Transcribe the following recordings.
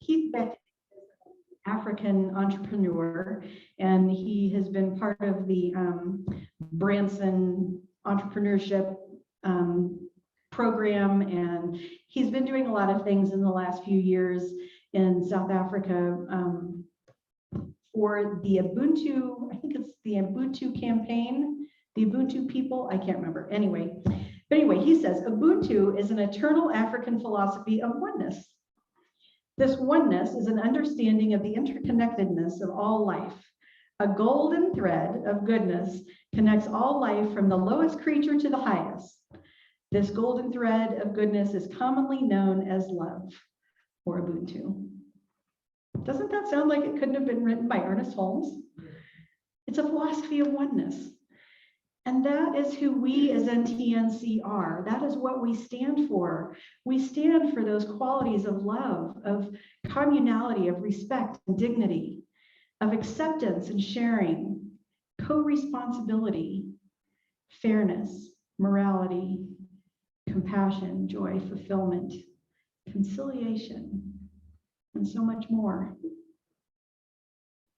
Keith Beck is an African entrepreneur, and he has been part of the Branson entrepreneurship program, and he's been doing a lot of things in the last few years in South Africa for the Ubuntu, I think it's the Ubuntu campaign, the Ubuntu people, I can't remember. Anyway, he says, Ubuntu is an eternal African philosophy of oneness. This oneness is an understanding of the interconnectedness of all life. A golden thread of goodness connects all life from the lowest creature to the highest. This golden thread of goodness is commonly known as love, or Ubuntu. Doesn't that sound like it couldn't have been written by Ernest Holmes? It's a philosophy of oneness. And that is who we as NTNC are. That is what we stand for. We stand for those qualities of love, of communality, of respect and dignity, of acceptance and sharing, co-responsibility, fairness, morality, compassion, joy, fulfillment, conciliation, and so much more.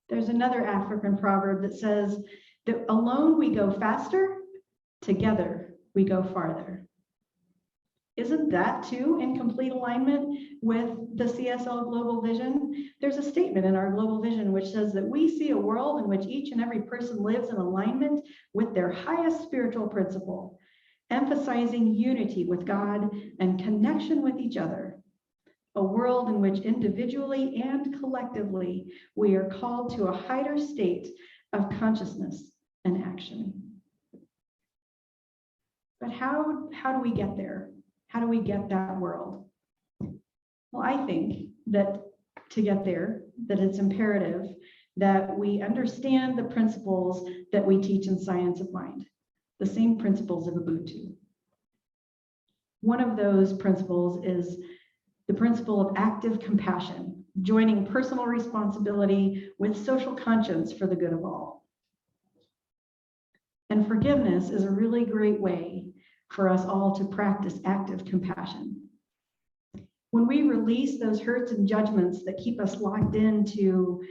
There's another African proverb that says that alone we go faster, together we go farther. Isn't that too in complete alignment with the CSL Global Vision? There's a statement in our Global Vision which says that we see a world in which each and every person lives in alignment with their highest spiritual principle, emphasizing unity with God and connection with each other. A world in which individually and collectively we are called to a higher state of consciousness and action. But how do we get there? How do we get that world? Well, I think that to get there, that it's imperative that we understand the principles that we teach in Science of Mind, the same principles of Ubuntu. One of those principles is the principle of active compassion, joining personal responsibility with social conscience for the good of all. And forgiveness is a really great way for us all to practice active compassion. When we release those hurts and judgments that keep us locked into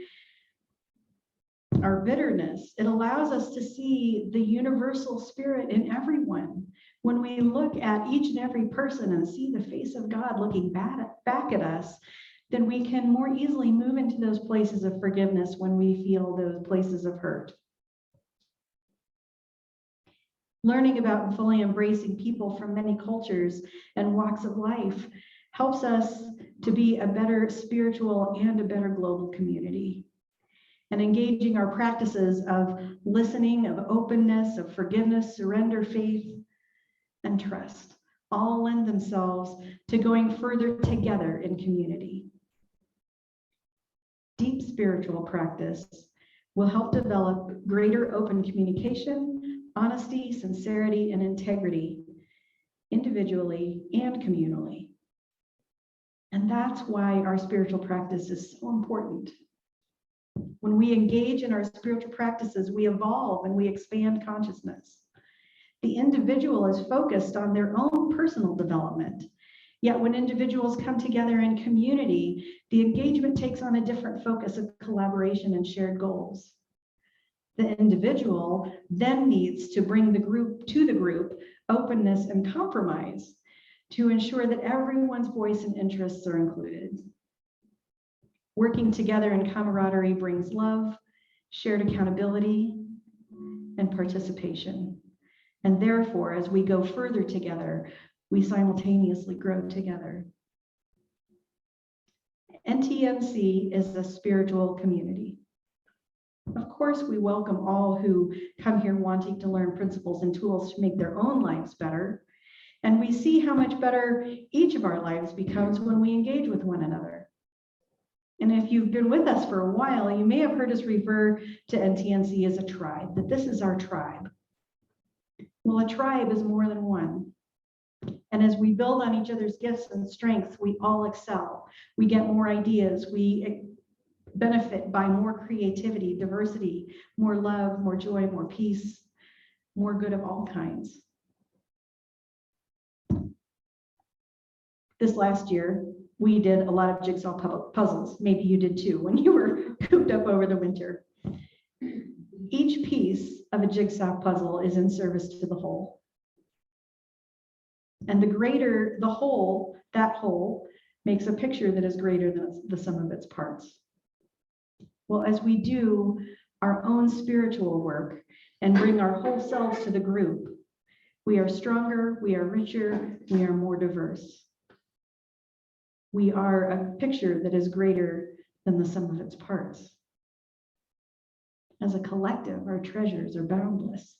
our bitterness, it allows us to see the universal spirit in everyone. When we look at each and every person and see the face of God looking back at us, then we can more easily move into those places of forgiveness when we feel those places of hurt. Learning about and fully embracing people from many cultures and walks of life helps us to be a better spiritual and a better global community. And engaging our practices of listening, of openness, of forgiveness, surrender, faith, and trust all lend themselves to going further together in community. Deep spiritual practice will help develop greater open communication, honesty, sincerity, and integrity, individually and communally. And that's why our spiritual practice is so important. When we engage in our spiritual practices, we evolve and we expand consciousness. The individual is focused on their own personal development. Yet when individuals come together in community, the engagement takes on a different focus of collaboration and shared goals. The individual then needs to bring the group openness and compromise to ensure that everyone's voice and interests are included. Working together in camaraderie brings love, shared accountability, and participation. And therefore, as we go further together, we simultaneously grow together. NTNC is a spiritual community. Of course, we welcome all who come here wanting to learn principles and tools to make their own lives better. And we see how much better each of our lives becomes when we engage with one another. And if you've been with us for a while, you may have heard us refer to NTNC as a tribe, that this is our tribe. Well, a tribe is more than one. And as we build on each other's gifts and strengths, we all excel. We get more ideas. We benefit by more creativity, diversity, more love, more joy, more peace, more good of all kinds. This last year, We did a lot of jigsaw puzzles. Maybe you did too when you were cooped up over the winter. Each piece of a jigsaw puzzle is in service to the whole. And the greater the whole, that whole makes a picture that is greater than the sum of its parts. Well, as we do our own spiritual work and bring our whole selves to the group, we are stronger, we are richer, we are more diverse. We are a picture that is greater than the sum of its parts. As a collective, our treasures are boundless.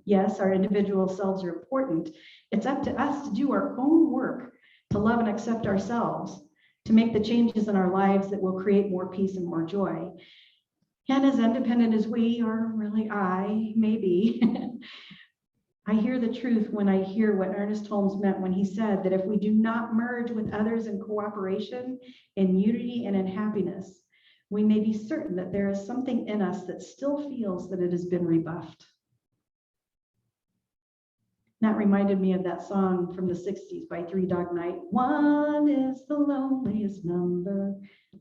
Yes, our individual selves are important. It's up to us to do our own work, to love and accept ourselves, to make the changes in our lives that will create more peace and more joy. And as independent as we, or really I, may be, I hear the truth when I hear what Ernest Holmes meant when he said that if we do not merge with others in cooperation, in unity, and in happiness, we may be certain that there is something in us that still feels that it has been rebuffed. That reminded me of that song from the 60s by Three Dog Night. One is the loneliest number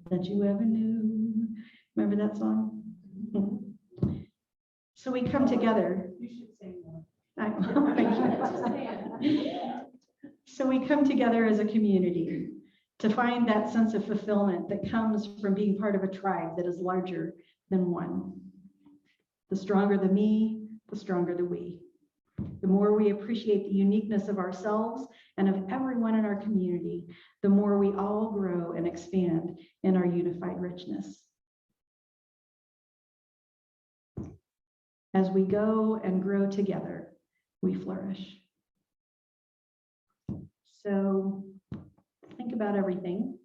that you ever knew. Remember that song? So we come together. You should sing that. So we come together as a community to find that sense of fulfillment that comes from being part of a tribe that is larger than one. The stronger the me, the stronger the we. The more we appreciate the uniqueness of ourselves and of everyone in our community, the more we all grow and expand in our unified richness. As we go and grow together, we flourish. So think about everything.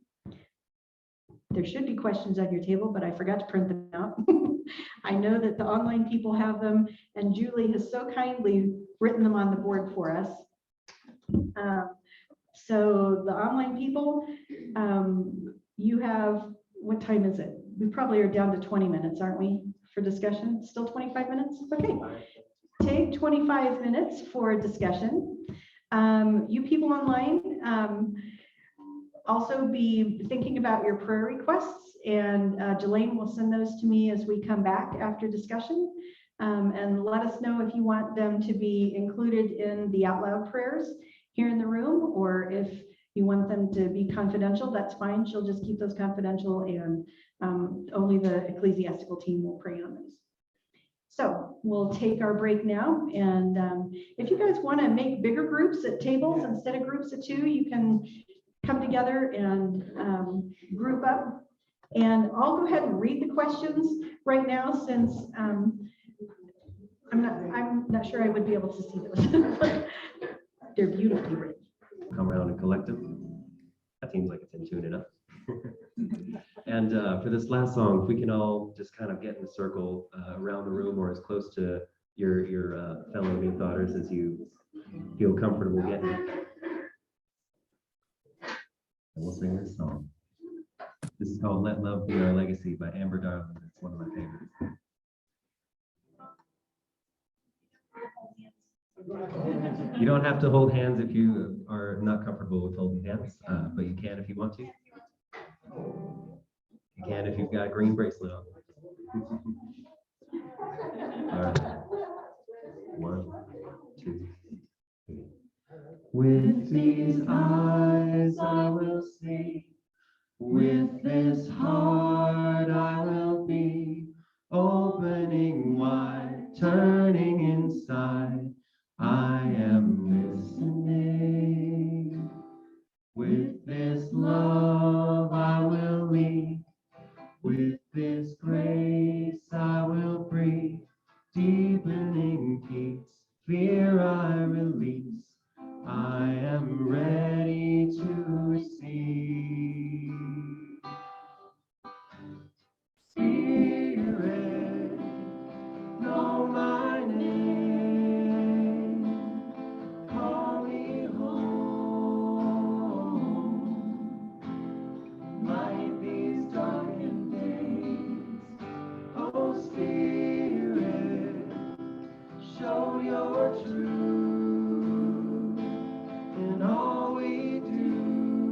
There should be questions on your table, but I forgot to print them out. I know that the online people have them, and Julie has so kindly written them on the board for us. So the online people, you have, what time is it? We probably are down to 20 minutes, aren't we, for discussion? Still 25 minutes? Okay. Take 25 minutes for discussion. You people online, also be thinking about your prayer requests, and Jelaine will send those to me as we come back after discussion, and let us know if you want them to be included in the out loud prayers here in the room, or if you want them to be confidential. That's fine. She'll just keep those confidential, and only the ecclesiastical team will pray on those. So we'll take our break now, and if you guys want to make bigger groups at tables instead of groups of two, you can come together and group up. And I'll go ahead and read the questions right now, since I'm not sure I would be able to see those. They're beautifully written. Come around and collect them. That seems like it's in tune enough. And for this last song, if we can all just kind of get in a circle around the room, or as close to your fellow New Thoughters as you feel comfortable getting. And we'll sing this song. This is called Let Love Be Our Legacy by Amber Darling. It's one of my favorites. You don't have to hold hands if you are not comfortable with holding hands, but you can if you want to. You can if you've got a green bracelet on. All right. 1, 2, 3. With these eyes I will see, with this heart I will be, opening wide, turning inside, I am listening. With this love I will lead, with this grace I will breathe, deepening peace, fear I release, I am ready to receive. Spirit, know my name, call me home, light these darkened days. Oh Spirit, show your truth in all we do.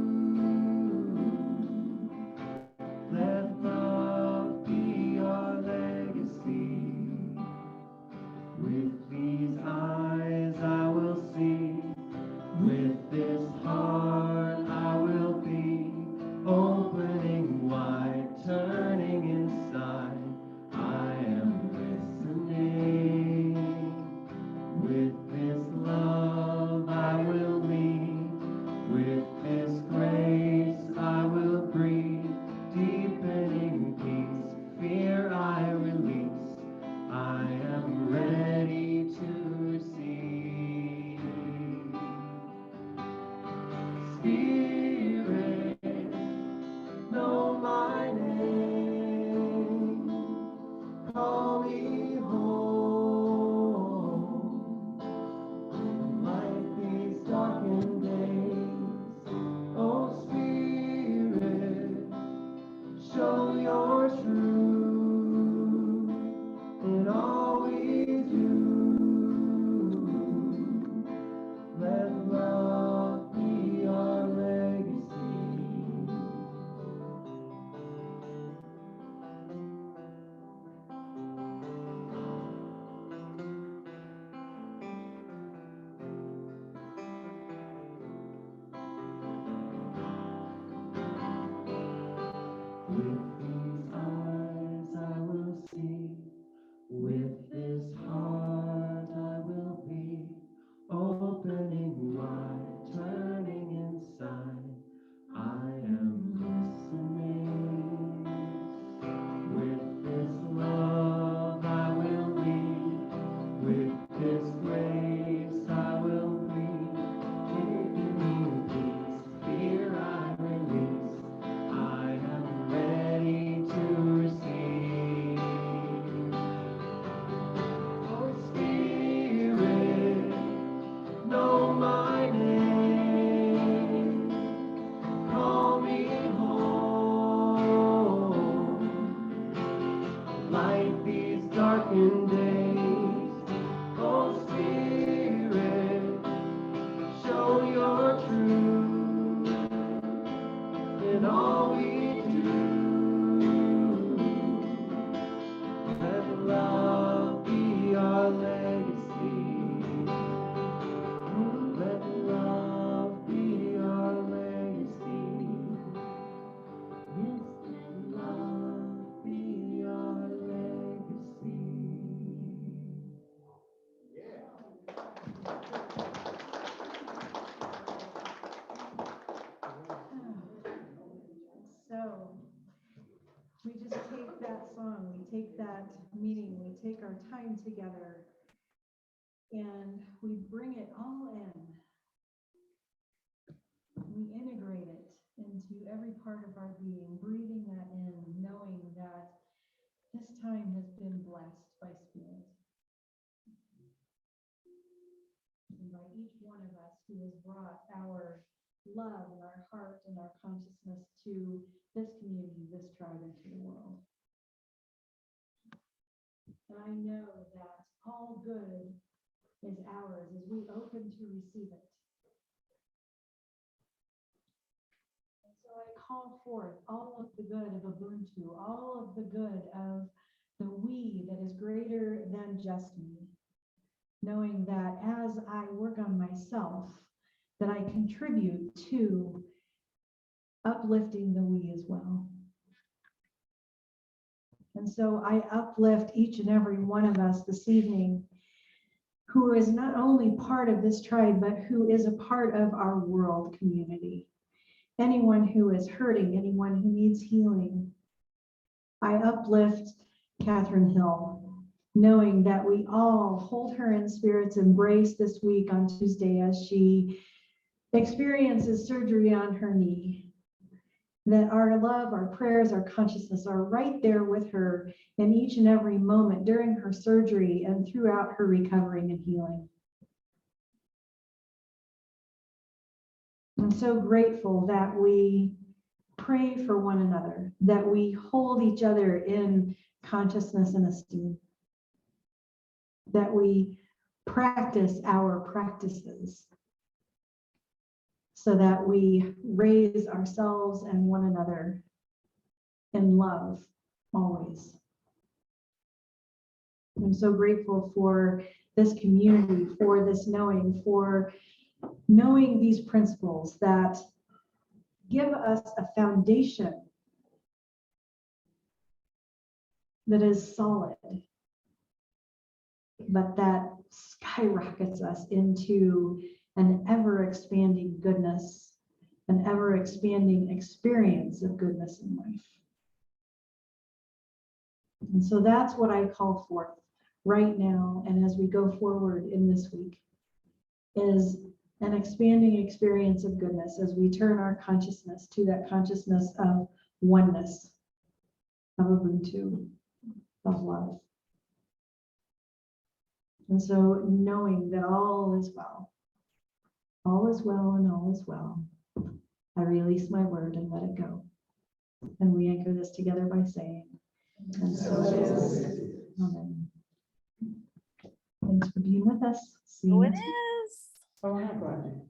in all we do. Let love be our legacy. Let love be our legacy. Yes, let love be our legacy. So we just take that song, we take that meeting, we take our time together, and we bring it all in. We integrate it into every part of our being, breathing that in, knowing that this time has been blessed by Spirit. And by each one of us who has brought our love and our heart and our consciousness to this community, this tribe, and to the world. And I know that all good is ours as we open to receive it. And so I call forth all of the good of Ubuntu, all of the good of the we that is greater than just me, knowing that as I work on myself, that I contribute to uplifting the we as well. And so I uplift each and every one of us this evening who is not only part of this tribe, but who is a part of our world community. Anyone who is hurting, anyone who needs healing. I uplift Catherine Hill, knowing that we all hold her in spirit's embrace this week on Tuesday as she experiences surgery on her knee. That our love, our prayers, our consciousness are right there with her in each and every moment during her surgery and throughout her recovering and healing. I'm so grateful that we pray for one another, that we hold each other in consciousness and esteem, that we practice our practices so that we raise ourselves and one another in love always. I'm so grateful for this community, for this knowing, for knowing these principles that give us a foundation that is solid, but that skyrockets us into an ever-expanding goodness, an ever-expanding experience of goodness in life. And so that's what I call forth right now, and as we go forward in this week, is an expanding experience of goodness as we turn our consciousness to that consciousness of oneness, of Ubuntu, of love. And so knowing that all is well and all is well, I release my word and let it go. And we anchor this together by saying, and so it is. Amen. Thanks for being with us. See you Oh, it next week. is. Oh, we're not glad.